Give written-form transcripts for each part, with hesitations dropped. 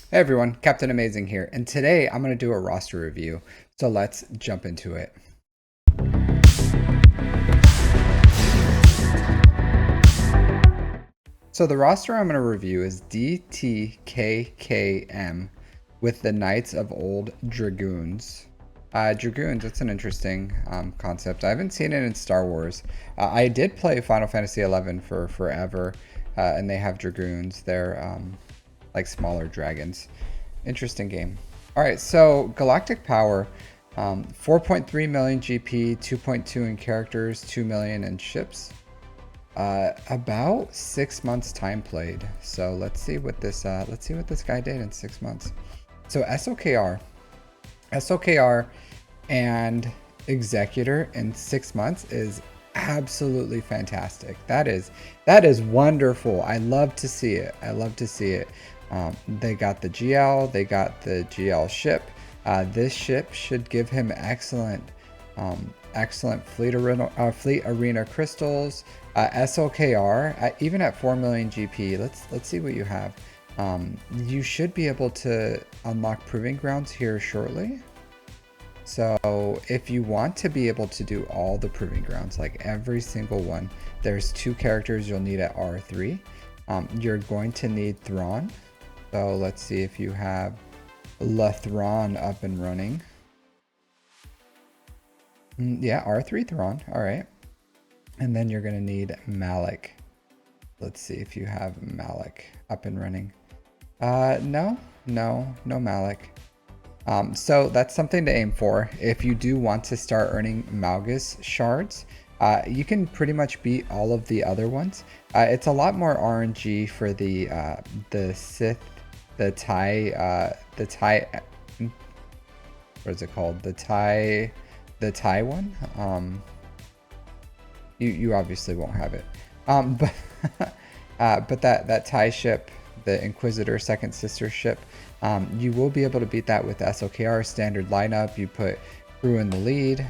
Hey everyone, Captain Amazing here, and today I'm going to do a roster review, so let's jump into it. So the roster I'm going to review is DTKKM with the Knights of Old Dragoons. Dragoons, that's an interesting concept. I haven't seen it in Star Wars. I did play Final Fantasy XI for forever, and they have Dragoons. They're like smaller dragons. Interesting game. All right, so Galactic Power, 4.3 million GP, 2.2 in characters, 2 million in ships. About 6 months time played. So let's see what this guy did in 6 months. So SOKR and Executor in 6 months is absolutely fantastic. That is wonderful. I love to see it. They got the GL, they got the GL ship. This ship should give him excellent fleet arena crystals. SOKR, even at 4 million GP, let's see what you have. You should be able to unlock Proving Grounds here shortly. So if you want to be able to do all the Proving Grounds, like every single one, there's 2 characters you'll need at R3. You're going to need Thrawn. So let's see if you have Thrawn up and running. Yeah, R3 Thrawn. All right. And then you're going to need Malik. Let's see if you have Malik up and running. No Malik. So that's something to aim for. If you do want to start earning Malgus shards, you can pretty much beat all of the other ones. It's a lot more RNG for the Sith, the TIE, what is it called? The TIE one. You obviously won't have it. But but that TIE ship, the Inquisitor second sister ship, you will be able to beat that with SOKR standard lineup. You put crew in the lead.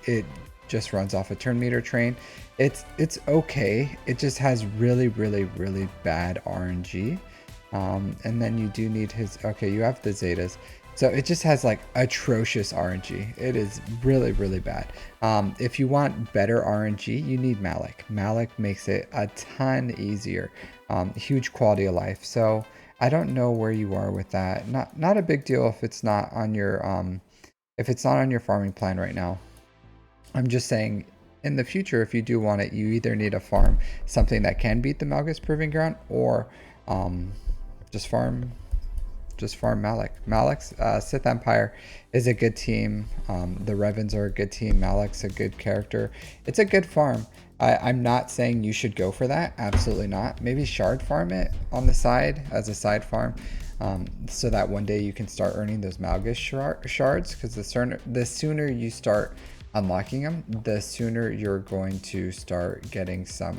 It just runs off a turn meter train. It's okay. It just has really bad RNG. And then you do need his, okay, you have the Zetas. So it just has like atrocious RNG. It is really bad. If you want better RNG, you need Malik. Malik makes it a ton easier. Huge quality of life. So I don't know where you are with that. Not a big deal if it's not on your farming plan right now. I'm just saying in the future, if you do want it, you either need to farm something that can beat the Malgus Proving Ground, or just farm Malik. Malik's Sith Empire is a good team. The Revens are a good team. Malik's a good character. It's a good farm. I'm not saying you should go for that. Absolutely not. Maybe shard farm it on the side as a side farm, so that one day you can start earning those Malgus shards. Because the sooner you start unlocking them, the sooner you're going to start getting some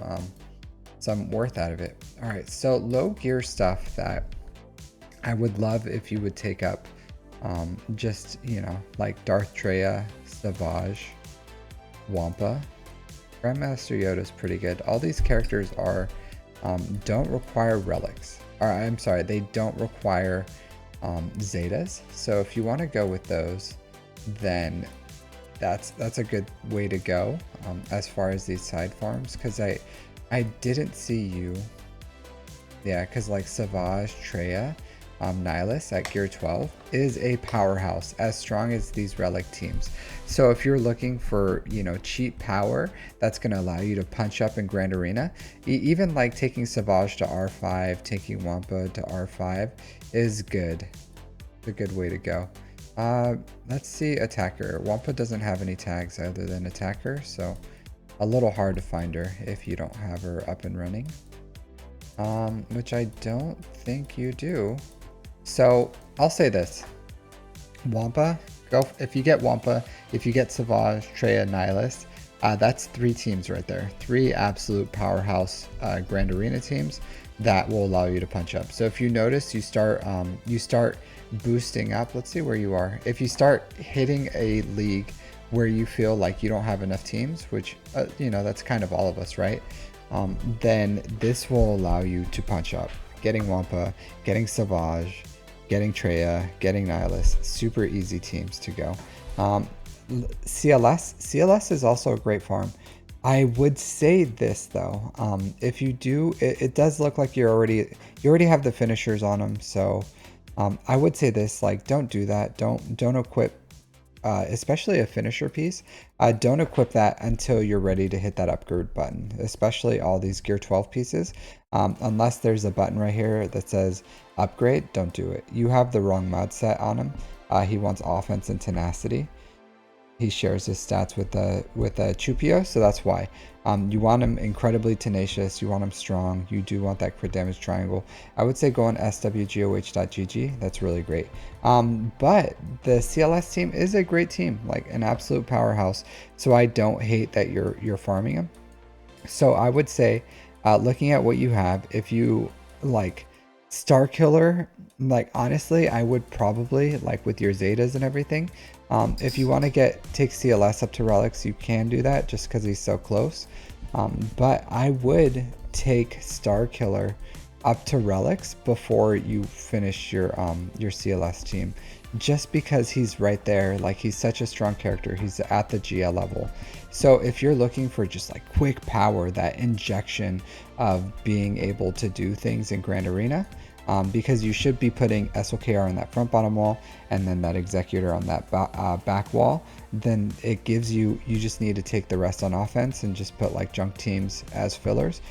worth out of it. All right, so low gear stuff that I would love if you would take up, just, like Darth Treya, Savage, Wampa. Grandmaster Yoda is pretty good. All these characters don't require relics. Or I'm sorry, they don't require Zetas. So if you want to go with those, then that's a good way to go as far as these side farms. Because I didn't see you. Yeah, because like Savage, Treya, Nihilus at gear 12 is a powerhouse, as strong as these relic teams. So if you're looking for, cheap power that's going to allow you to punch up in Grand Arena, even like taking Savage to R5, taking Wampa to R5 is good. It's a good way to go. Let's see attacker. Wampa doesn't have any tags other than attacker, so a little hard to find her if you don't have her up and running. Which I don't think you do. So I'll say this: Wampa, if you get Wampa, if you get Savage, Treya, Nihilus, that's 3 teams right there. 3 absolute powerhouse Grand Arena teams that will allow you to punch up. So if you notice, you start boosting up. Let's see where you are. If you start hitting a league where you feel like you don't have enough teams, which that's kind of all of us, right? Then this will allow you to punch up. Getting Wampa, getting Savage, getting Treya, getting Nihilus. Super easy teams to go. CLS is also a great farm. I would say this though, if you do, it does look like you already have the finishers on them. So I would say this, like, don't do that. Don't equip, especially a finisher piece. Don't equip that until you're ready to hit that upgrade button, especially all these gear 12 pieces. Unless there's a button right here that says upgrade, don't do it. You have the wrong mod set on him. He wants offense and tenacity. He shares his stats with Chupio, so that's why. You want him incredibly tenacious, you want him strong, you do want that crit damage triangle. I would say go on swgoh.gg, that's really great. But the CLS team is a great team, like an absolute powerhouse, so I don't hate that you're farming him. So I would say, looking at what you have, if you like Star Killer, like honestly, I would probably, like with your Zetas and everything, if you want to take CLS up to relics, you can do that just because he's so close. But I would take Star Killer up to relics before you finish your CLS team, just because he's right there. Like, he's such a strong character. He's at the GL level. So if you're looking for just like quick power, that injection of being able to do things in Grand Arena, because you should be putting SOKR on that front bottom wall and then that Executor on that back wall, then it gives you just need to take the rest on offense and just put like junk teams as fillers.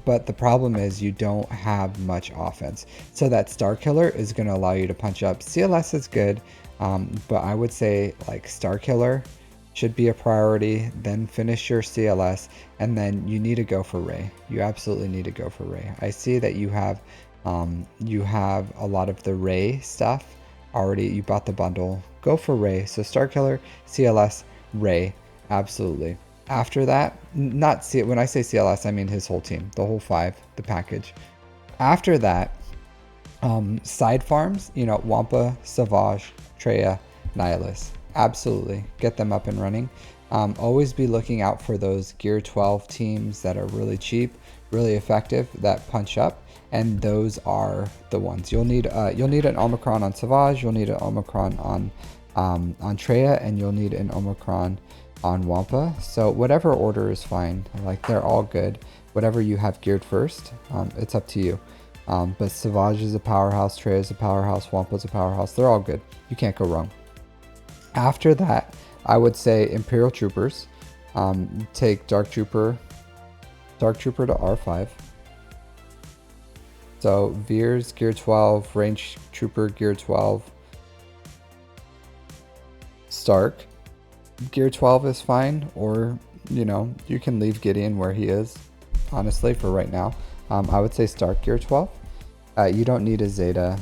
But the problem is you don't have much offense. So that Star Killer is going to allow you to punch up. CLS is good, but I would say like Star Killer should be a priority, then finish your CLS, and then you need to go for Ray. You absolutely need to go for Ray. I see that you have a lot of the Ray stuff already. You bought the bundle. Go for Ray. So Star Killer, CLS, Ray, absolutely. After that, when I say CLS, I mean his whole team, the whole 5, the package. After that, side farms, Wampa, Savage, Treya, Nihilus. Absolutely, get them up and running. Always be looking out for those gear 12 teams that are really cheap, really effective, that punch up, and those are the ones you'll need. You'll need an Omicron on Savage, you'll need an Omicron on Treya, and you'll need an Omicron on Wampa. So whatever order is fine. Like, they're all good. Whatever you have geared first, it's up to you. But Savage is a powerhouse, Treya is a powerhouse, Wampa is a powerhouse. They're all good. You can't go wrong. After that, I would say Imperial Troopers. Take Dark Trooper to R5. So Veers gear 12, Range Trooper gear 12, Stark gear 12 is fine, or you can leave Gideon where he is, honestly, for right now. I would say Stark gear 12. You don't need a Zeta.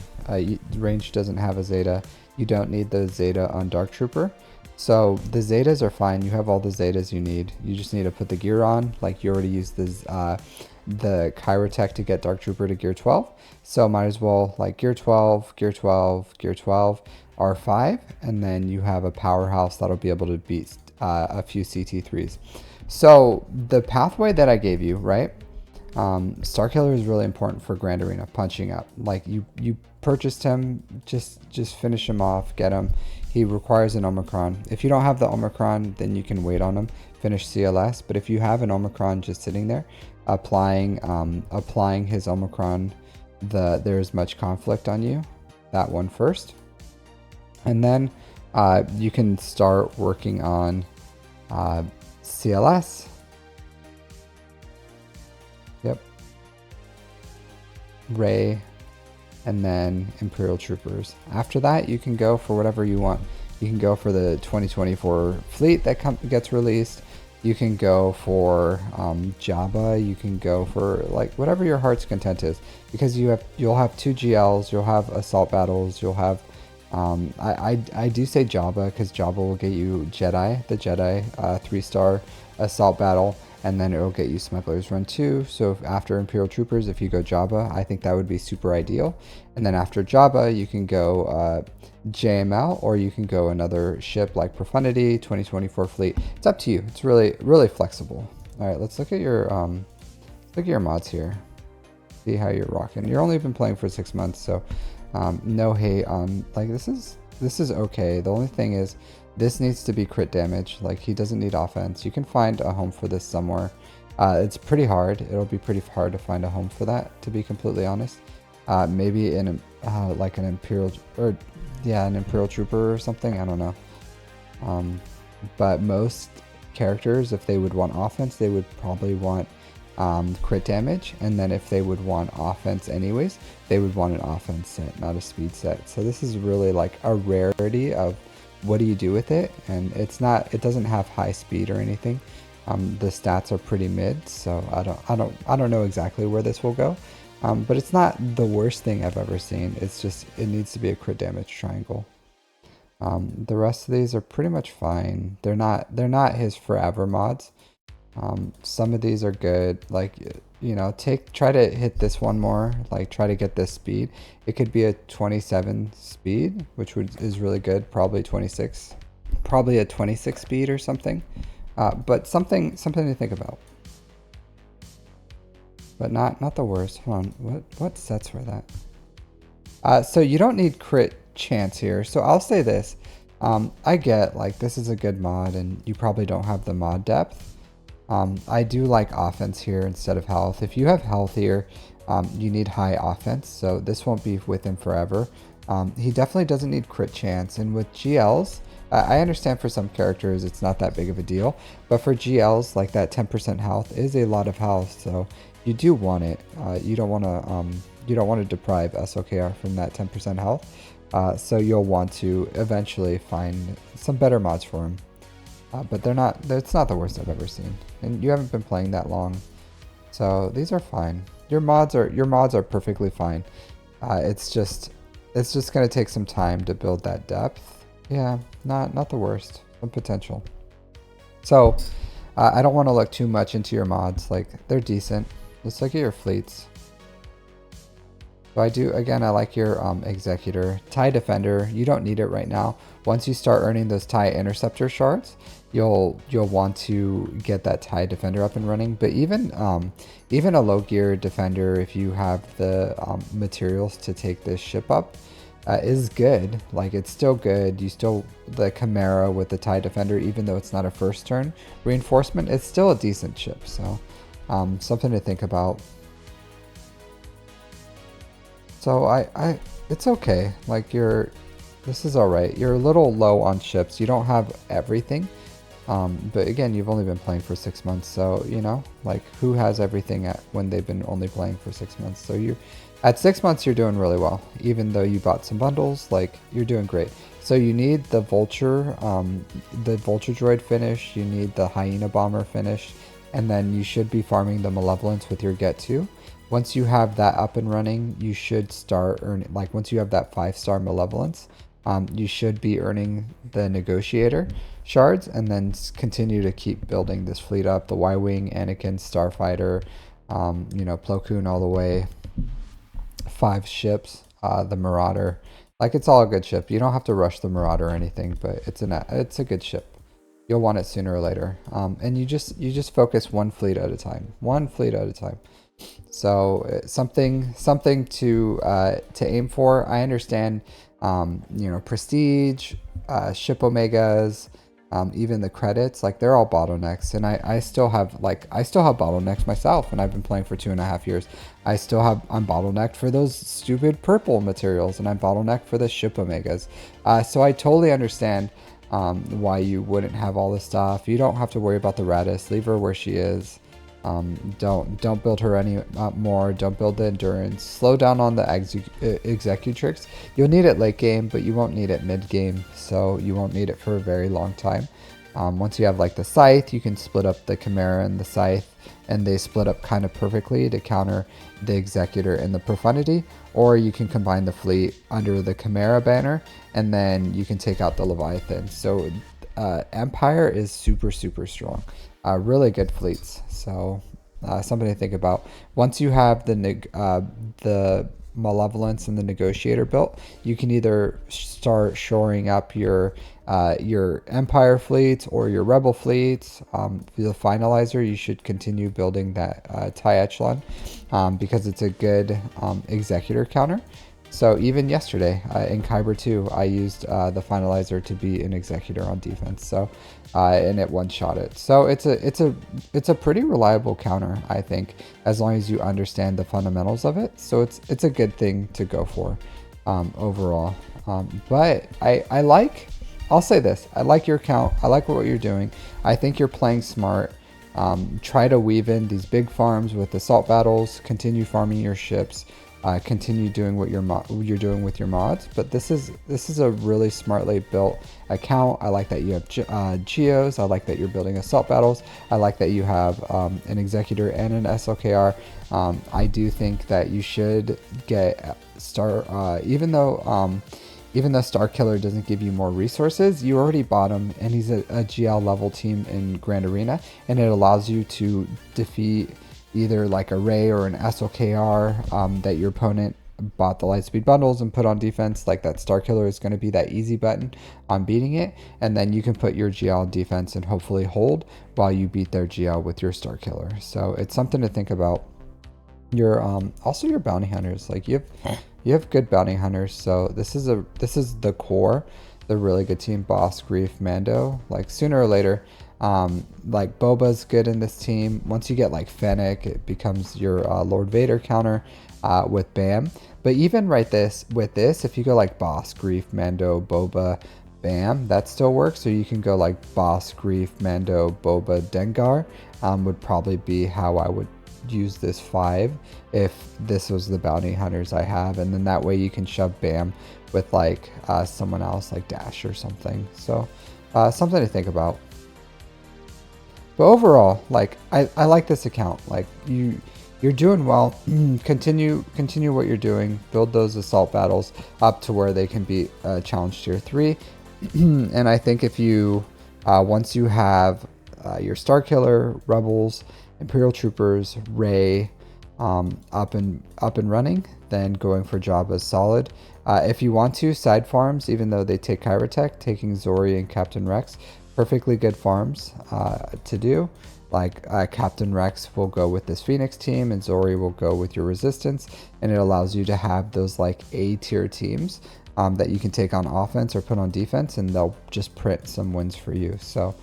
Range doesn't have a Zeta. You don't need the Zeta on Dark Trooper. So the Zetas are fine. You have all the Zetas you need. You just need to put the gear on. Like, you already used the Chirotech to get Dark Trooper to gear 12. So might as well, like, gear 12, gear 12, gear 12, R5, and then you have a powerhouse that'll be able to beat a few CT3s. So the pathway that I gave you, right? Star Killer is really important for Grand Arena, punching up. Like, you purchased him, just finish him off, get him. He requires an Omicron. If you don't have the Omicron, then you can wait on him, finish CLS. But if you have an Omicron just sitting there, applying his Omicron, there's much conflict on you, that one first. And then you can start working on CLS. Yep. Ray, and then Imperial Troopers. After that, you can go for whatever you want. You can go for the 2024 fleet that gets released. You can go for Jabba. You can go for like whatever your heart's content is, because you'll have 2 GLs, you'll have assault battles, you'll have I do say Jabba because Jabba will get you the Jedi 3-star assault battle, and then it'll get you Smuggler's Run 2. So after Imperial Troopers, if you go Jabba, I think that would be super ideal. And then after Jabba, you can go JML, or you can go another ship like Profundity, 2024 fleet. It's up to you. It's really, really flexible. All right, let's look at your mods here. See how you're rocking. You're only been playing for 6 months, so No hate on, like, this is okay. The only thing is this needs to be crit damage. Like, he doesn't need offense. You can find a home for this somewhere. It's pretty hard. It'll be pretty hard to find a home for that, to be completely honest. Maybe in like an Imperial, or yeah, an Imperial Trooper or something. I don't know. But most characters, if they would want offense, they would probably want crit damage, and then if they would want offense anyways, they would want an offense set, not a speed set. So this is really like a rarity of what do you do with it, and it doesn't have high speed or anything. The stats are pretty mid, so I don't know exactly where this will go, but it's not the worst thing I've ever seen. It's just it needs to be a crit damage triangle. The rest of these are pretty much fine. They're not his forever mods. Some of these are good. Like, you know, try to hit this one more. Like, try to get this speed. It could be a 27 speed, which is really good. Probably 26. Probably a 26 speed or something. But something to think about. But not the worst. Hold on. What sets were that? So you don't need crit chance here. So I'll say this. I get, like, this is a good mod and you probably don't have the mod depth. I do like offense here instead of health. If you have health here, you need high offense, so this won't be with him forever. He definitely doesn't need crit chance, and with GLs, I understand for some characters it's not that big of a deal, but for GLs, like, that 10% health is a lot of health, so you do want it. You don't want to deprive SOKR from that 10% health. So you'll want to eventually find some better mods for him. But it's not the worst I've ever seen. And you haven't been playing that long. So these are fine. Your mods are perfectly fine. It's just gonna take some time to build that depth. Yeah, not the worst. Some potential. So I don't want to look too much into your mods. Like, they're decent. Let's look at your fleets. So I like your Executor. TIE Defender, you don't need it right now. Once you start earning those TIE Interceptor shards, you'll want to get that TIE Defender up and running. But even a low gear Defender, if you have the materials to take this ship up, is good. Like, it's still good. The Chimera with the TIE Defender, even though it's not a first turn reinforcement, it's still a decent ship. So something to think about. So it's okay. Like, this is all right. You're a little low on ships. You don't have everything. But again, you've only been playing for 6 months. So, you know, like, who has everything when they've been only playing for 6 months? So at 6 months, you're doing really well. Even though you bought some bundles, like, you're doing great. So you need the Vulture droid finish. You need the Hyena Bomber finish. And then you should be farming the Malevolence with your Get 2. Once you have that up and running, you should start earning, like, once you have that 5-star Malevolence, you should be earning the Negotiator shards, and then continue to keep building this fleet up. The Y-Wing, Anakin, Starfighter, you know, Plo Koon all the way. 5 ships, the Marauder. Like, it's all a good ship. You don't have to rush the Marauder or anything, but it's a good ship. You'll want it sooner or later. And you just focus one fleet at a time. One fleet at a time. So something to aim for. I understand, you know, prestige, ship omegas, even the credits, like, they're all bottlenecks, and I still have bottlenecks myself, and I've been playing for 2.5 years. I'm bottlenecked for those stupid purple materials, and I'm bottlenecked for the ship omegas. So I totally understand why you wouldn't have all this stuff. You don't have to worry about the Radis. Leave her where she is. Don't build her any more. Don't build the endurance. Slow down on the executrix. You'll need it late game, but you won't need it mid game, so you won't need it for a very long time. Once you have, like, the scythe, you can split up the Chimera and the scythe, and they split up kind of perfectly to counter the Executor and the Profundity. Or you can combine the fleet under the Chimera banner, and then you can take out the Leviathan. So Empire is super strong. Really good fleets. So something to think about. Once you have the Malevolence and the Negotiator built, you can either start shoring up your Empire fleets or your Rebel fleets. For the Finalizer, you should continue building that TIE Echelon, because it's a good Executor counter. So even yesterday in Kyber 2, I used the finalizer to be an executor on defense. So and it one-shot it. So it's a pretty reliable counter, I think, as long as you understand the fundamentals of it. So it's a good thing to go for overall. But I'll say this, I like your account. I like what you're doing. I think you're playing smart. Try to weave in these big farms with assault battles, continue farming your ships, continue doing what you're doing with your mods. But this is a really smartly built account. I like that you have geos. I like that you're building assault battles. I like that you have an executor and an SLKR. I do think that you should get star, even though Star Killer doesn't give you more resources, you already bought him, and he's a GL level team in Grand Arena, and it allows you to defeat either like a Ray or an SLKR that your opponent bought the Lightspeed Bundles and put on defense. Like that Star Killer is going to be that easy button on beating it, and then you can put your GL on defense and hopefully hold while you beat their GL with your Star Killer. So it's something to think about. Your also your bounty hunters, like you have good bounty hunters. So this is the core, the really good team. Boss, Grief, Mando. Like sooner or later, like Boba's good in this team. Once you get like Fennec, it becomes your Lord Vader counter with Bam. But even with this, if you go like Boss, Grief, Mando, Boba, Bam, that still works. So you can go like Boss, Grief, Mando, Boba, Dengar would probably be how I would use this 5 if this was the bounty hunters I have, and then that way you can shove Bam with like someone else like Dash or something. So something to think about. But overall, like I like this account. Like you're doing well. continue what you're doing. Build those assault battles up to where they can be challenge tier 3. And I think if you once you have your Star Killer, Rebels, Imperial Troopers, Ray up and running, then going for Jabba's solid. If you want to, side farms, even though they take Kyrotech, taking Zori and Captain Rex, perfectly good farms to do. Like Captain Rex will go with this Phoenix team, and Zori will go with your Resistance, and it allows you to have those like A tier teams that you can take on offense or put on defense, and they'll just print some wins for you. So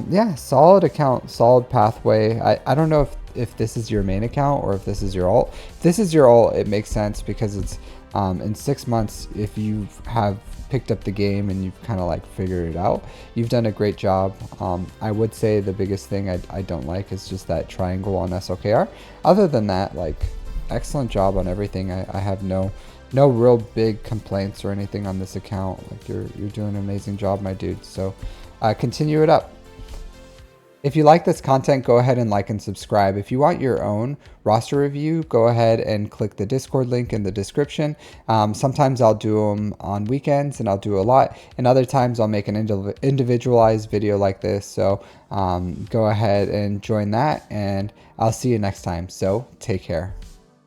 yeah, solid account, solid pathway. I don't know if this is your main account or if this is your alt. If this is your alt, it makes sense because it's in 6 months, if you have picked up the game and you've kind of like figured it out, you've done a great job. I would say the biggest thing I don't like is just that triangle on SLKR. Other than that, like excellent job on everything. I have no real big complaints or anything on this account. Like you're doing an amazing job, my dude. So continue it up. If you like this content, go ahead and like and subscribe. If you want your own roster review, go ahead and click the Discord link in the description. Sometimes I'll do them on weekends and I'll do a lot, and other times I'll make an individualized video like this. So go ahead and join that, and I'll see you next time. So take care.